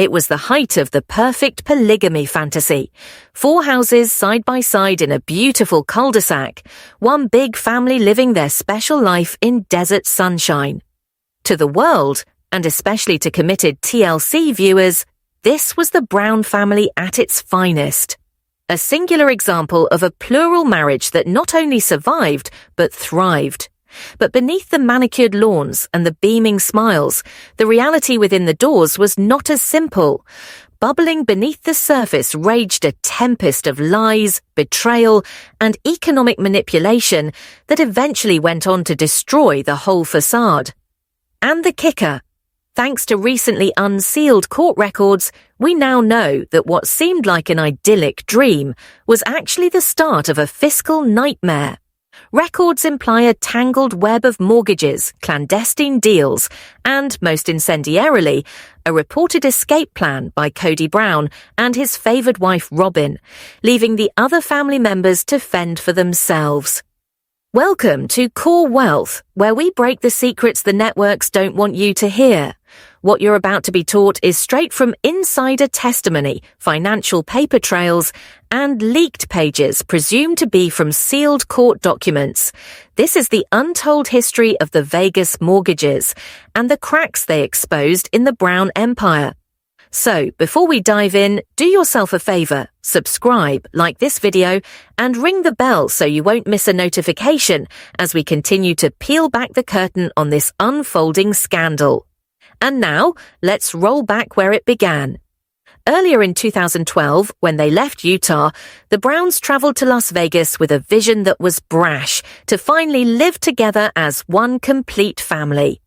It was the height of the perfect polygamy fantasy. 4 houses side by side in a beautiful cul-de-sac, one big family living their special life in desert sunshine. To the world, and especially to committed TLC viewers, this was the Brown family at its finest. A singular example of a plural marriage that not only survived, but thrived. But beneath the manicured lawns and the beaming smiles, the reality within the doors was not as simple. Bubbling beneath the surface raged a tempest of lies, betrayal, and economic manipulation that eventually went on to destroy the whole facade. And the kicker: thanks to recently unsealed court records, we now know that what seemed like an idyllic dream was actually the start of a fiscal nightmare. Records imply a tangled web of mortgages, clandestine deals, and, most incendiarily, a reported escape plan by Cody Brown and his favoured wife Robin, leaving the other family members to fend for themselves. Welcome to Core Wealth, where we break the secrets the networks don't want you to hear. What you're about to be taught is straight from insider testimony, financial paper trails, and leaked pages presumed to be from sealed court documents. This is the untold history of the Vegas mortgages and the cracks they exposed in the Brown Empire. So, before we dive in, do yourself a favor, subscribe, like this video, and ring the bell so you won't miss a notification as we continue to peel back the curtain on this unfolding scandal. And now, let's roll back where it began. Earlier in 2012, when they left Utah, the Browns traveled to Las Vegas with a vision that was brash, to finally live together as one complete family.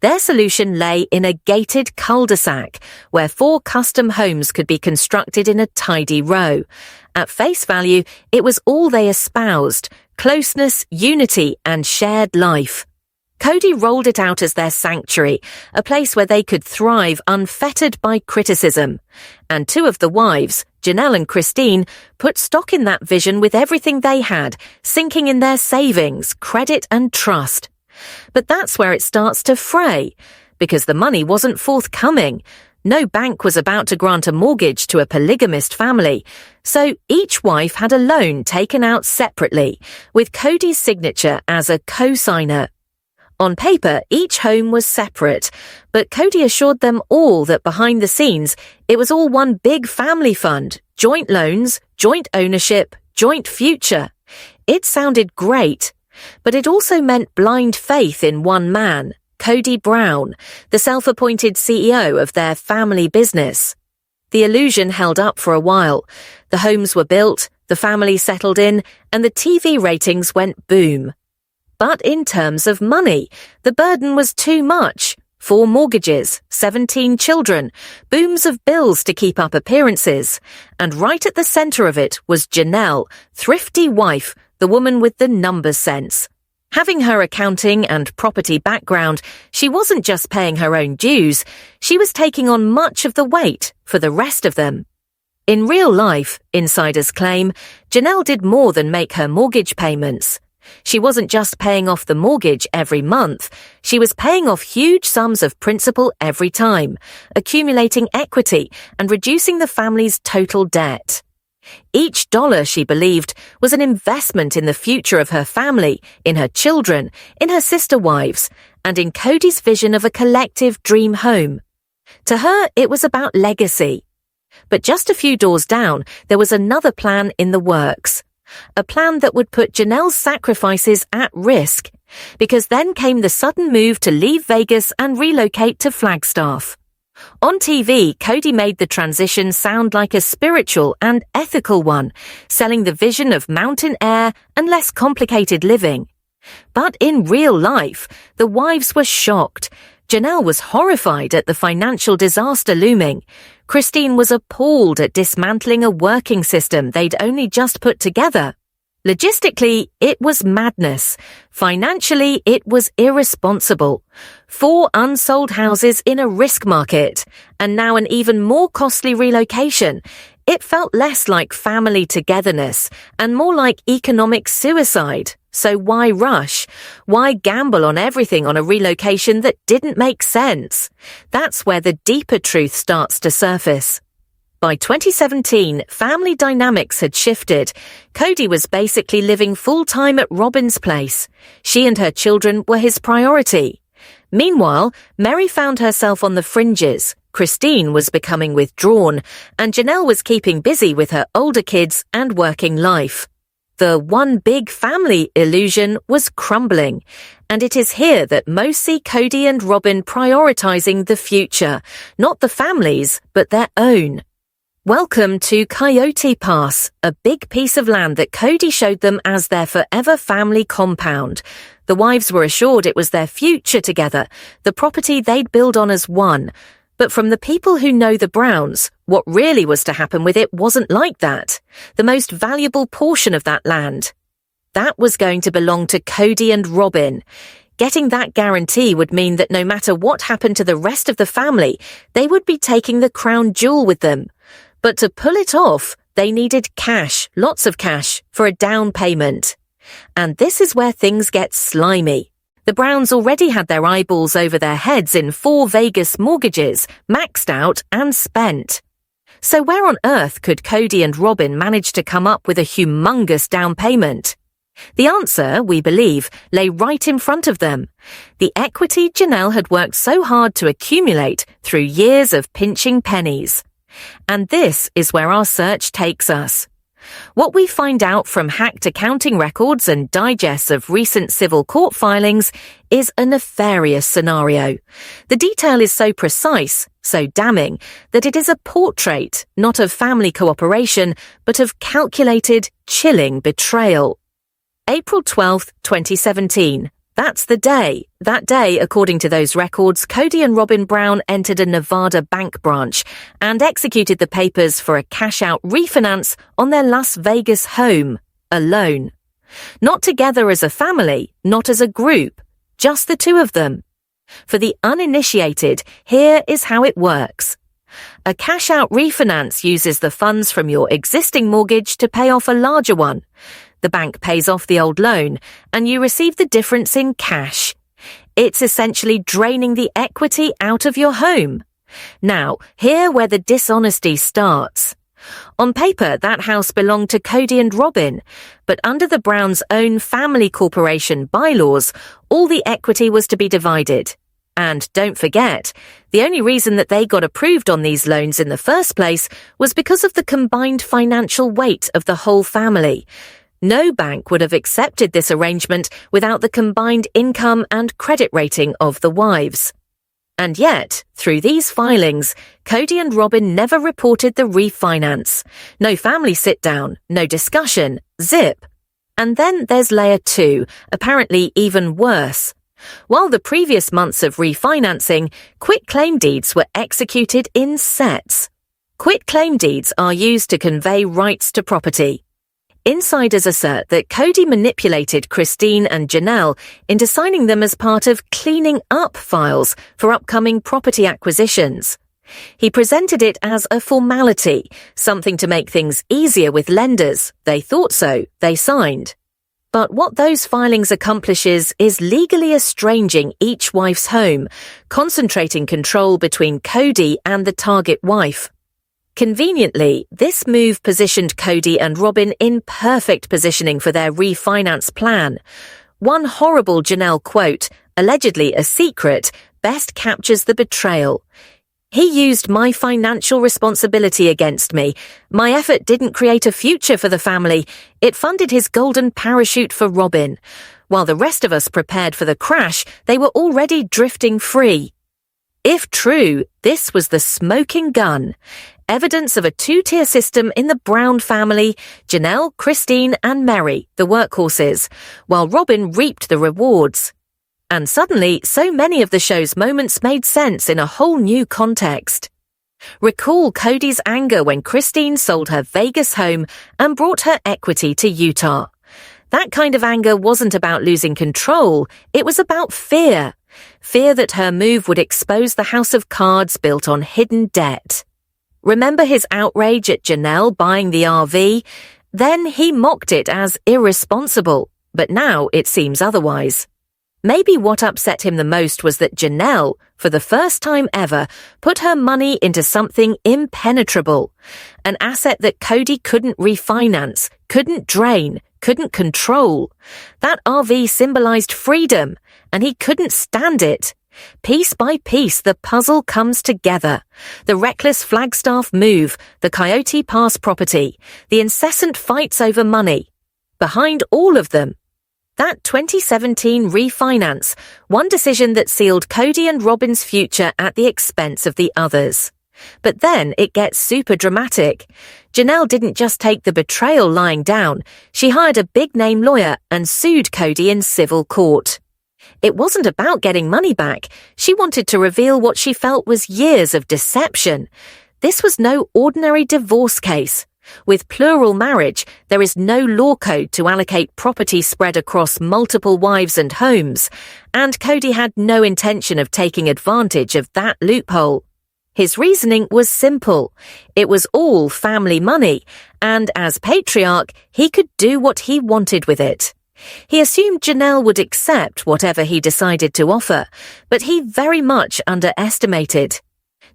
Their solution lay in a gated cul-de-sac, where 4 custom homes could be constructed in a tidy row. At face value, it was all they espoused: closeness, unity, and shared life. Cody rolled it out as their sanctuary, a place where they could thrive unfettered by criticism. And 2 of the wives, Janelle and Christine, put stock in that vision with everything they had, sinking in their savings, credit, and trust. But that's where it starts to fray, because the money wasn't forthcoming. No bank was about to grant a mortgage to a polygamist family, so each wife had a loan taken out separately, with Cody's signature as a co-signer. On paper, each home was separate, but Cody assured them all that behind the scenes, it was all one big family fund, joint loans, joint ownership, joint future. It sounded great, but it also meant blind faith in one man, Cody Brown, the self-appointed CEO of their family business. The illusion held up for a while. The homes were built, the family settled in, and the TV ratings went boom. But in terms of money, the burden was too much. 4 mortgages, 17 children, booms of bills to keep up appearances. And right at the center of it was Janelle, thrifty wife, the woman with the numbers sense. Having her accounting and property background, she wasn't just paying her own dues, she was taking on much of the weight for the rest of them. In real life, insiders claim, Janelle did more than make her mortgage payments. She wasn't just paying off the mortgage every month, she was paying off huge sums of principal every time, accumulating equity and reducing the family's total debt. Each dollar, she believed, was an investment in the future of her family, in her children, in her sister wives, and in Cody's vision of a collective dream home. To her, it was about legacy. But just a few doors down, there was another plan in the works. A plan that would put Janelle's sacrifices at risk, because then came the sudden move to leave Vegas and relocate to Flagstaff. On TV, Cody made the transition sound like a spiritual and ethical one, selling the vision of mountain air and less complicated living. But in real life, the wives were shocked. Janelle was horrified at the financial disaster looming. Christine was appalled at dismantling a working system they'd only just put together. Logistically, it was madness. Financially, it was irresponsible. 4 unsold houses in a risk market, and now an even more costly relocation. It felt less like family togetherness and more like economic suicide, So why rush? Why gamble on everything on a relocation that didn't make sense? That's where the deeper truth starts to surface. By 2017, family dynamics had shifted. Cody was basically living full-time at Robin's place. She and her children were his priority. Meanwhile, Mary found herself on the fringes. Christine was becoming withdrawn, and Janelle was keeping busy with her older kids and working life. The one big family illusion was crumbling, and it is here that most see Cody and Robin prioritizing the future, not the family's, but their own. Welcome to Coyote Pass, a big piece of land that Cody showed them as their forever family compound. The wives were assured it was their future together, the property they'd build on as one. But from the people who know the Browns, what really was to happen with it wasn't like that. The most valuable portion of that land. That was going to belong to Cody and Robin. Getting that guarantee would mean that no matter what happened to the rest of the family, they would be taking the crown jewel with them. But to pull it off, they needed cash, lots of cash, for a down payment. And this is where things get slimy. The Browns already had their eyeballs over their heads in 4 Vegas mortgages, maxed out and spent. So where on earth could Cody and Robin manage to come up with a humongous down payment? The answer, we believe, lay right in front of them. The equity Janelle had worked so hard to accumulate through years of pinching pennies. And this is where our search takes us. What we find out from hacked accounting records and digests of recent civil court filings is a nefarious scenario. The detail is so precise, so damning, that it is a portrait, not of family cooperation, but of calculated, chilling betrayal. April 12th, 2017. That's the day. That day, according to those records, Cody and Robin Brown entered a Nevada bank branch and executed the papers for a cash-out refinance on their Las Vegas home, alone. Not together as a family, not as a group, just the two of them. For the uninitiated, here is how it works. A cash-out refinance uses the funds from your existing mortgage to pay off a larger one. The bank pays off the old loan, and you receive the difference in cash. It's essentially draining the equity out of your home. Now, here where the dishonesty starts. On paper, that house belonged to Cody and Robin, but under the Browns' own family corporation bylaws, all the equity was to be divided. And don't forget, the only reason that they got approved on these loans in the first place was because of the combined financial weight of the whole family. No bank would have accepted this arrangement without the combined income and credit rating of the wives. And yet, through these filings, Cody and Robin never reported the refinance. No family sit-down, no discussion, zip. And then there's layer 2, apparently even worse. While the previous months of refinancing, quitclaim deeds were executed in sets. Quitclaim deeds are used to convey rights to property. Insiders assert that Cody manipulated Christine and Janelle into signing them as part of cleaning up files for upcoming property acquisitions. He presented it as a formality, something to make things easier with lenders. They thought so, they signed. But what those filings accomplishes is legally estranging each wife's home, concentrating control between Cody and the target wife. Conveniently, this move positioned Cody and Robin in perfect positioning for their refinance plan. One horrible Janelle quote, allegedly a secret, best captures the betrayal. He used my financial responsibility against me. My effort didn't create a future for the family. It funded his golden parachute for Robin. While the rest of us prepared for the crash, they were already drifting free. If true, this was the smoking gun. Evidence of a 2-tier system in the Brown family, Janelle, Christine and Mary, the workhorses, while Robin reaped the rewards. And suddenly, so many of the show's moments made sense in a whole new context. Recall Cody's anger when Christine sold her Vegas home and brought her equity to Utah. That kind of anger wasn't about losing control, it was about fear. Fear that her move would expose the house of cards built on hidden debt. Remember his outrage at Janelle buying the RV? Then he mocked it as irresponsible. But now it seems otherwise. Maybe what upset him the most was that Janelle, for the first time ever, put her money into something impenetrable. An asset that Cody couldn't refinance, couldn't drain, couldn't control. That RV symbolized freedom, and he couldn't stand it. Piece by piece, the puzzle comes together. The reckless Flagstaff move, the Coyote Pass property, the incessant fights over money. Behind all of them, that 2017 refinance, one decision that sealed Cody and Robin's future at the expense of the others. But then it gets super dramatic. Janelle didn't just take the betrayal lying down. She hired a big-name lawyer and sued Cody in civil court. It wasn't about getting money back. She wanted to reveal what she felt was years of deception. This was no ordinary divorce case. With plural marriage, there is no law code to allocate property spread across multiple wives and homes, and Cody had no intention of taking advantage of that loophole. His reasoning was simple. It was all family money, and as patriarch, he could do what he wanted with it. He assumed Janelle would accept whatever he decided to offer, but he very much underestimated.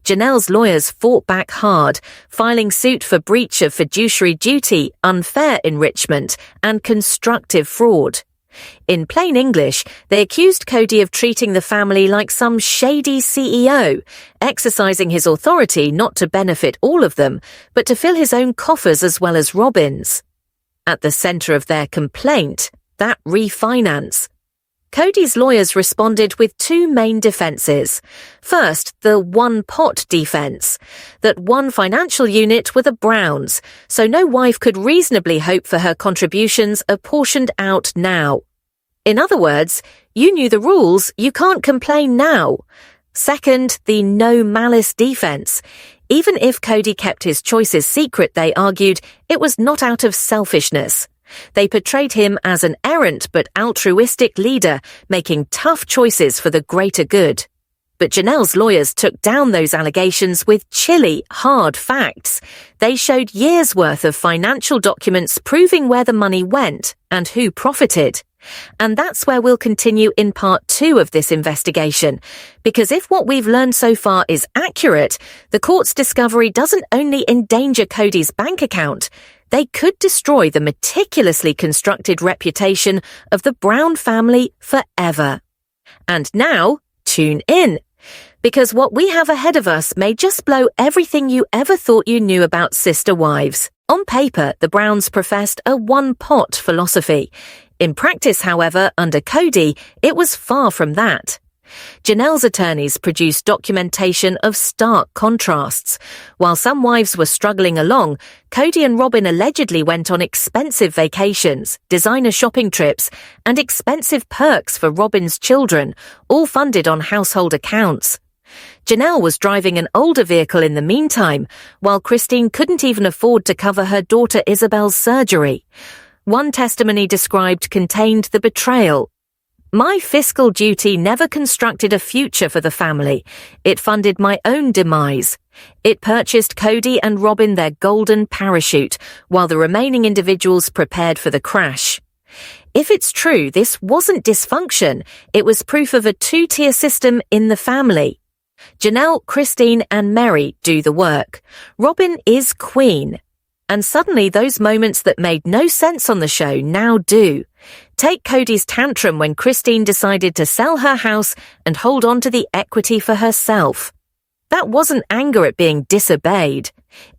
Janelle's lawyers fought back hard, filing suit for breach of fiduciary duty, unfair enrichment, and constructive fraud. In plain English, they accused Cody of treating the family like some shady CEO, exercising his authority not to benefit all of them, but to fill his own coffers as well as Robin's. At the center of their complaint, that refinance. Cody's lawyers responded with two main defenses. First, the one-pot defense, that one financial unit were the Browns, so no wife could reasonably hope for her contributions apportioned out now. In other words, you knew the rules, you can't complain now. Second, the no malice defense. Even if Cody kept his choices secret, they argued, it was not out of selfishness. They portrayed him as an errant but altruistic leader, making tough choices for the greater good. But Janelle's lawyers took down those allegations with chilly, hard facts. They showed years' worth of financial documents proving where the money went and who profited. And that's where we'll continue in part 2 of this investigation, because if what we've learned so far is accurate, the court's discovery doesn't only endanger Cody's bank account, they could destroy the meticulously constructed reputation of the Brown family forever. And now, tune in, because what we have ahead of us may just blow everything you ever thought you knew about sister wives. On paper, the Browns professed a one-pot philosophy. In practice, however, under Cody, it was far from that. Janelle's attorneys produced documentation of stark contrasts. While some wives were struggling along, Cody and Robin allegedly went on expensive vacations, designer shopping trips, and expensive perks for Robin's children, all funded on household accounts. Janelle was driving an older vehicle in the meantime, while Christine couldn't even afford to cover her daughter Isabel's surgery. One testimony described contained the betrayal. My fiscal duty never constructed a future for the family. It funded my own demise. It purchased Cody and Robin their golden parachute, while the remaining individuals prepared for the crash. If it's true, this wasn't dysfunction. It was proof of a two-tier system in the family. Janelle, Christine, and Mary do the work. Robin is queen. And suddenly those moments that made no sense on the show now do. Take Cody's tantrum when Christine decided to sell her house and hold on to the equity for herself. That wasn't anger at being disobeyed.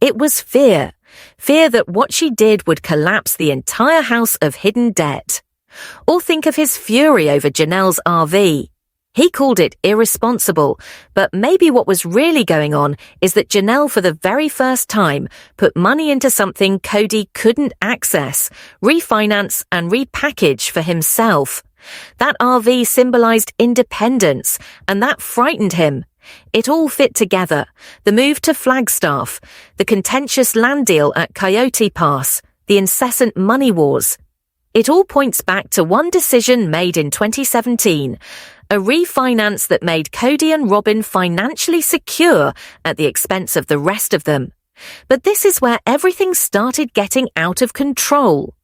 It was fear. Fear that what she did would collapse the entire house of hidden debt. Or think of his fury over Janelle's RV. He called it irresponsible, but maybe what was really going on is that Janelle for the very first time put money into something Cody couldn't access, refinance and repackage for himself. That RV symbolized independence, and that frightened him. It all fit together. The move to Flagstaff, the contentious land deal at Coyote Pass, the incessant money wars. It all points back to one decision made in 2017, a refinance that made Cody and Robin financially secure at the expense of the rest of them. But this is where everything started getting out of control.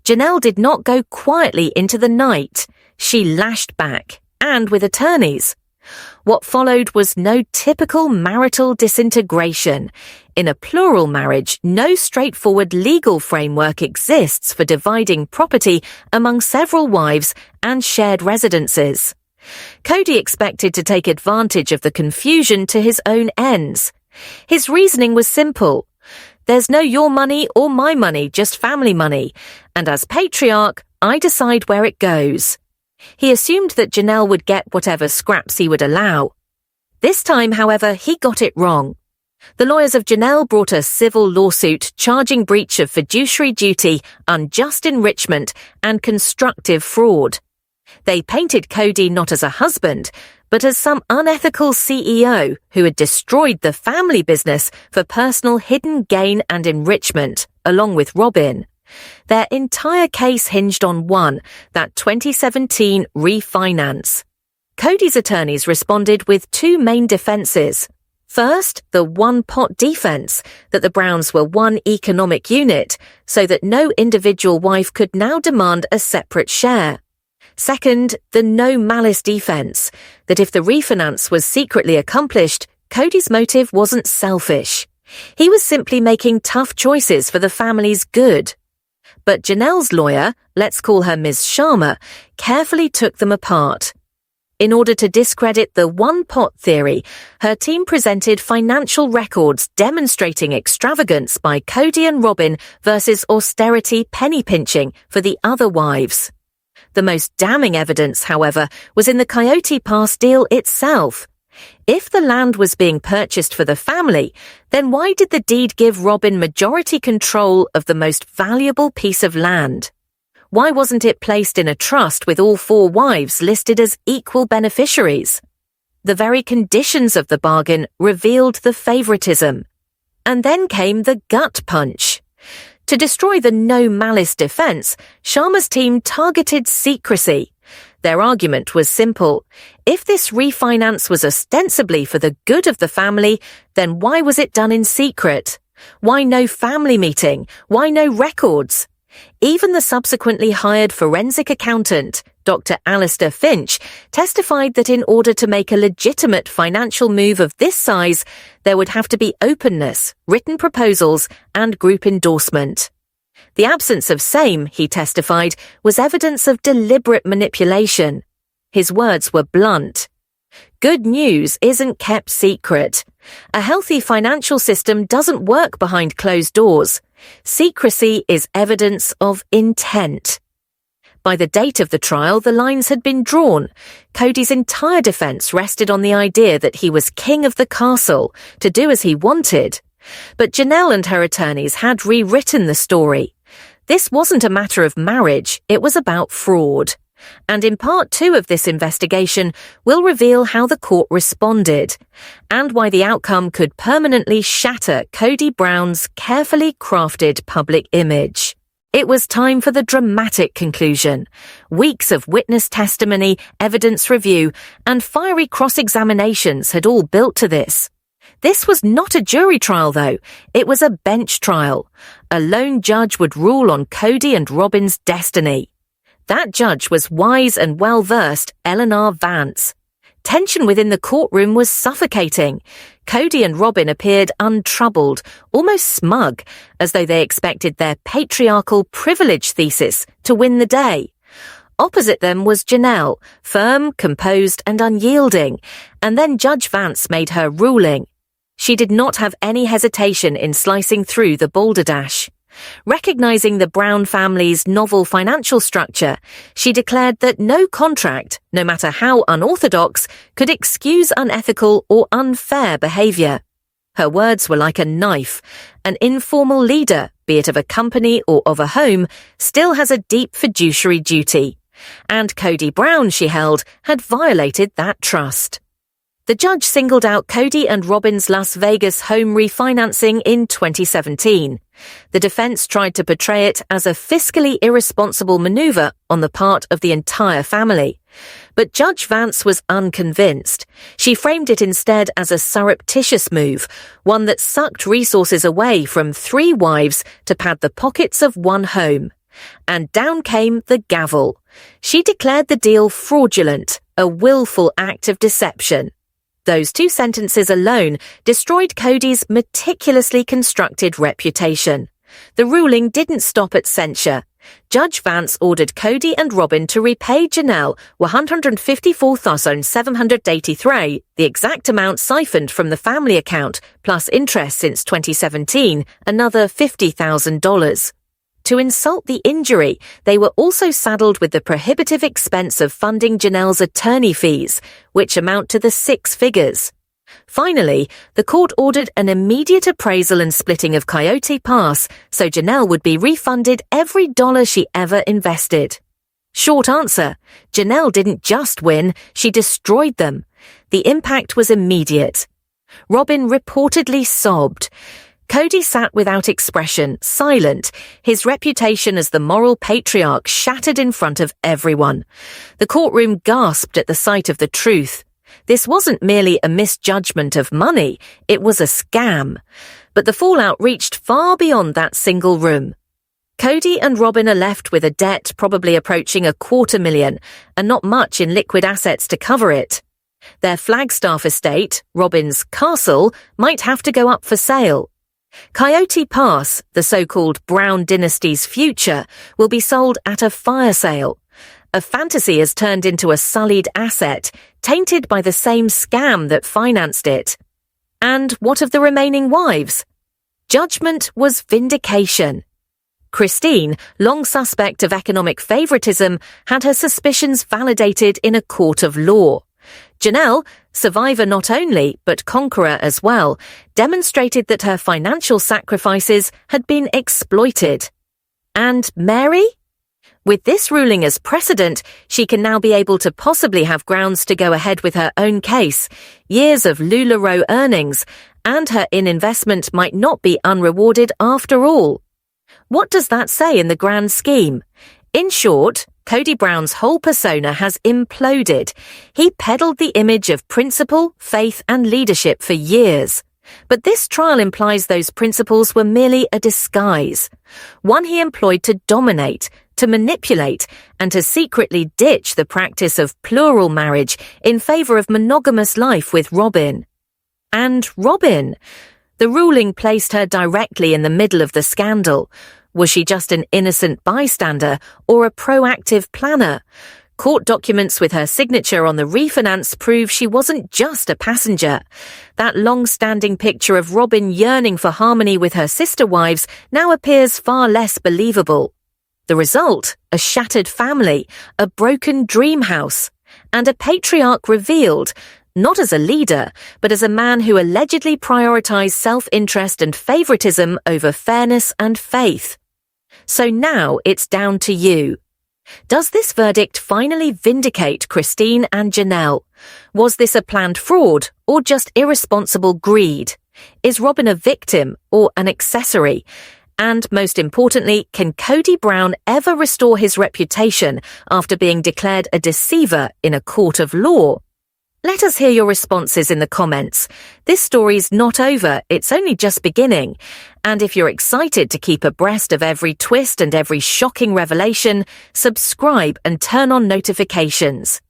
Janelle did not go quietly into the night. She lashed back, and with attorneys. What followed was no typical marital disintegration. In a plural marriage, no straightforward legal framework exists for dividing property among several wives and shared residences. Cody expected to take advantage of the confusion to his own ends. His reasoning was simple. There's no your money or my money, just family money, and as patriarch, I decide where it goes. He assumed that Janelle would get whatever scraps he would allow. This time, however, he got it wrong. The lawyers of Janelle brought a civil lawsuit charging breach of fiduciary duty, unjust enrichment, and constructive fraud. They painted Cody not as a husband, but as some unethical CEO who had destroyed the family business for personal hidden gain and enrichment, along with Robin. Their entire case hinged on one, that 2017 refinance. Cody's attorneys responded with two main defenses. First, the one-pot defense, that the Browns were one economic unit, so that no individual wife could now demand a separate share. Second, the no malice defense, that if the refinance was secretly accomplished, Cody's motive wasn't selfish. He was simply making tough choices for the family's good. But Janelle's lawyer, let's call her Ms. Sharma, carefully took them apart. In order to discredit the one-pot theory, her team presented financial records demonstrating extravagance by Cody and Robin versus austerity penny-pinching for the other wives. The most damning evidence, however, was in the Coyote Pass deal itself. If the land was being purchased for the family, then why did the deed give Robin majority control of the most valuable piece of land? Why wasn't it placed in a trust with all four wives listed as equal beneficiaries? The very conditions of the bargain revealed the favoritism. And then came the gut punch. To destroy the no malice defense, Sharma's team targeted secrecy. Their argument was simple. If this refinance was ostensibly for the good of the family, then why was it done in secret? Why no family meeting? Why no records? Even the subsequently hired forensic accountant, Dr. Alistair Finch, testified that in order to make a legitimate financial move of this size, there would have to be openness, written proposals, and group endorsement. The absence of same, he testified, was evidence of deliberate manipulation. His words were blunt. Good news isn't kept secret. A healthy financial system doesn't work behind closed doors. Secrecy is evidence of intent. By the date of the trial, the lines had been drawn. Cody's entire defense rested on the idea that he was king of the castle, to do as he wanted. But Janelle and her attorneys had rewritten the story. This wasn't a matter of marriage, it was about fraud. And in part 2 of this investigation, we'll reveal how the court responded, and why the outcome could permanently shatter Cody Brown's carefully crafted public image. It was time for the dramatic conclusion. Weeks of witness testimony, evidence review, and fiery cross-examinations had all built to this. This was not a jury trial, though. It was a bench trial. A lone judge would rule on Cody and Robin's destiny. That judge was wise and well-versed Eleanor Vance. Tension within the courtroom was suffocating. Cody and Robin appeared untroubled, almost smug, as though they expected their patriarchal privilege thesis to win the day. Opposite them was Janelle, firm, composed, and unyielding, and then Judge Vance made her ruling. She did not have any hesitation in slicing through the balderdash. Recognizing the Brown family's novel financial structure, she declared that no contract, no matter how unorthodox, could excuse unethical or unfair behavior. Her words were like a knife. An informal leader, be it of a company or of a home, still has a deep fiduciary duty. And Cody Brown, she held, had violated that trust. The judge singled out Cody and Robin's Las Vegas home refinancing in 2017. The defense tried to portray it as a fiscally irresponsible maneuver on the part of the entire family. But Judge Vance was unconvinced. She framed it instead as a surreptitious move, one that sucked resources away from 3 wives to pad the pockets of one home. And down came the gavel. She declared the deal fraudulent, a willful act of deception. Those two sentences alone destroyed Cody's meticulously constructed reputation. The ruling didn't stop at censure. Judge Vance ordered Cody and Robin to repay Janelle $154,783, the exact amount siphoned from the family account, plus interest since 2017, another $50,000. To insult the injury, they were also saddled with the prohibitive expense of funding Janelle's attorney fees, which amount to the six figures. Finally, the court ordered an immediate appraisal and splitting of Coyote Pass, so Janelle would be refunded every dollar she ever invested. Short answer, Janelle didn't just win, she destroyed them. The impact was immediate. Robin reportedly sobbed. Cody sat without expression, silent, his reputation as the moral patriarch shattered in front of everyone. The courtroom gasped at the sight of the truth. This wasn't merely a misjudgment of money, it was a scam. But the fallout reached far beyond that single room. Cody and Robin are left with a debt probably approaching $250,000 and not much in liquid assets to cover it. Their Flagstaff estate, Robin's castle, might have to go up for sale. Coyote Pass, the so-called Brown dynasty's future, will be sold at a fire sale. A fantasy has turned into a sullied asset, tainted by the same scam that financed it. And what of the remaining wives? Judgment was vindication. Christine, long suspect of economic favoritism, had her suspicions validated in a court of law. Janelle, survivor not only, but conqueror as well, demonstrated that her financial sacrifices had been exploited. And Mary? With this ruling as precedent, she can now be able to possibly have grounds to go ahead with her own case. Years of LuLaRoe earnings, and her investment might not be unrewarded after all. What does that say in the grand scheme? In short, Cody Brown's whole persona has imploded. He peddled the image of principle, faith, and leadership for years. But this trial implies those principles were merely a disguise, one he employed to dominate, to manipulate, and to secretly ditch the practice of plural marriage in favor of monogamous life with Robin. And Robin, the ruling placed her directly in the middle of the scandal. Was she just an innocent bystander or a proactive planner? Court documents with her signature on the refinance prove she wasn't just a passenger. That long-standing picture of Robin yearning for harmony with her sister wives now appears far less believable. The result, a shattered family, a broken dream house, and a patriarch revealed, not as a leader, but as a man who allegedly prioritized self-interest and favoritism over fairness and faith. So now it's down to you. Does this verdict finally vindicate Christine and Janelle? Was this a planned fraud or just irresponsible greed? Is Robin a victim or an accessory? And most importantly, can Cody Brown ever restore his reputation after being declared a deceiver in a court of law? Let us hear your responses in the comments. This story's not over, it's only just beginning. And if you're excited to keep abreast of every twist and every shocking revelation, subscribe and turn on notifications.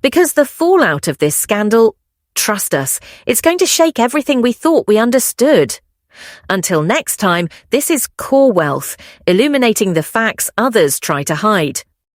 Because the fallout of this scandal, trust us, it's going to shake everything we thought we understood. Until next time, this is Core Wealth, illuminating the facts others try to hide.